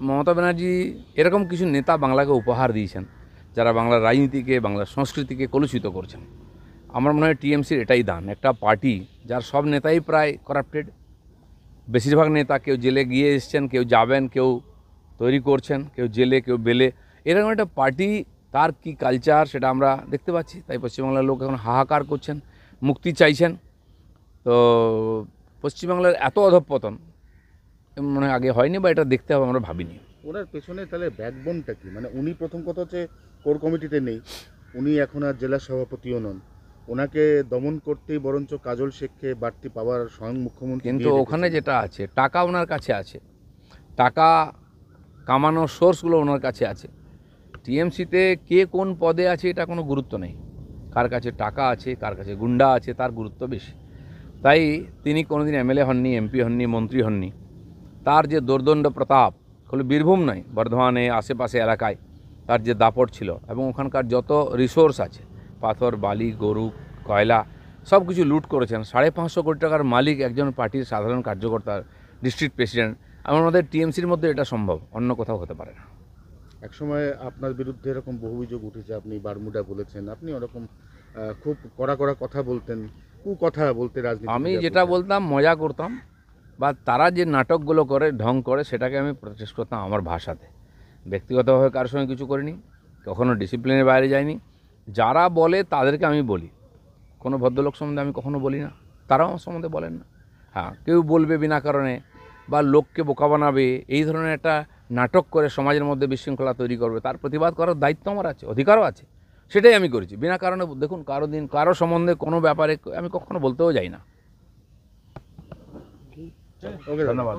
মমতা ব্যানার্জি এরকম কিছু নেতা বাংলাকে উপহার দিয়েছেন যারা বাংলার রাজনীতিকে বাংলার সংস্কৃতিকে কলুষিত করছেন। আমার মনে হয় টিএমসির এটাই দান, একটা পার্টি যার সব নেতাই প্রায় করাপ্টেড। বেশিরভাগ নেতা কেউ জেলে গিয়ে এসছেন, কেউ যাবেন, কেউ তৈরি করছেন, কেউ জেলে, কেউ বেলে। এরকম একটা পার্টি, তার কি কালচার সেটা আমরা দেখতে পাচ্ছি। তাই পশ্চিমবাংলার লোক এখন হাহাকার করছেন, মুক্তি চাইছেন। তো পশ্চিমবাংলার এত অধঃপতন মনে হয় আগে হয়নি, বা এটা দেখতে হবে, আমরা ভাবিনি। ওনার পেছনে তাহলে ব্যাকবোনটা কি? মানে উনি প্রথম কথা হচ্ছে কোর কমিটিতে নেই, উনি এখন আর জেলা সভাপতিও নন, ওনাকে দমন করতেই বরঞ্চ কাজল শেখকে বাড়তি পাওয়ার স্বয়ং মুখ্যমন্ত্রী কিন্তু দিয়ে ওখানে রেখেছেন। যেটা আছে, টাকা ওনার কাছে আছে, টাকা কামানোর সোর্সগুলো ওনার কাছে আছে। টিএমসিতে কে কোন পদে আছে এটা কোনো গুরুত্ব নেই, কার কাছে টাকা আছে, কার কাছে গুন্ডা আছে, তার গুরুত্ব বেশি। তাই তিনি কোনোদিন এমএলএ হননি, এমপি হননি, মন্ত্রী হননি। তার যে দোর্দণ্ড প্রতাপ, হলো বীরভূম নয়, বর্ধমানে আশেপাশে এলাকায় তার যে দাপট ছিল, এবং ওখানকার যত রিসোর্স আছে, পাথর, বালি, গরু, কয়লা, সব কিছু লুট করেছেন। 550 কোটি টাকার মালিক একজন পার্টির সাধারণ কার্যকর্তা, ডিস্ট্রিক্ট প্রেসিডেন্ট। আমার মধ্যে টিএমসির মধ্যে এটা সম্ভব, অন্য কোথাও হতে পারে না। একসময় আপনার বিরুদ্ধে এরকম বহু অভিযোগ উঠেছে, আপনি বারমুডা বলেছেন, আপনি ওরকম খুব কড়া কড়া কথা বলতেন, কথা বলতে রাজনীতি। আমি যেটা বলতাম মজা করতাম, বা তারা যে নাটকগুলো করে, ঢং করে, সেটাকে আমি প্রচেষ্টা করতাম আমার ভাষাতে। ব্যক্তিগতভাবে কারোর সঙ্গে কিছু করিনি, কখনো ডিসিপ্লিনের বাইরে যাইনি। যারা বলে তাদেরকে আমি বলি, কোনো ভদ্রলোক সম্বন্ধে আমি কখনো বলি না, তারাও আমার সম্বন্ধে বলেন না। হ্যাঁ, কেউ বলবে বিনা কারণে, বা লোককে বোকা বানাবে, এই ধরনের একটা নাটক করে সমাজের মধ্যে বিশৃঙ্খলা তৈরি করবে, তার প্রতিবাদ করার দায়িত্ব আমার আছে, অধিকারও আছে। সেটাই আমি করেছি বিনা কারণে। দেখুন, কারো সম্বন্ধে কোনো ব্যাপারে আমি কখনো বলতেও যাই না। ওকে, ধন্যবাদ।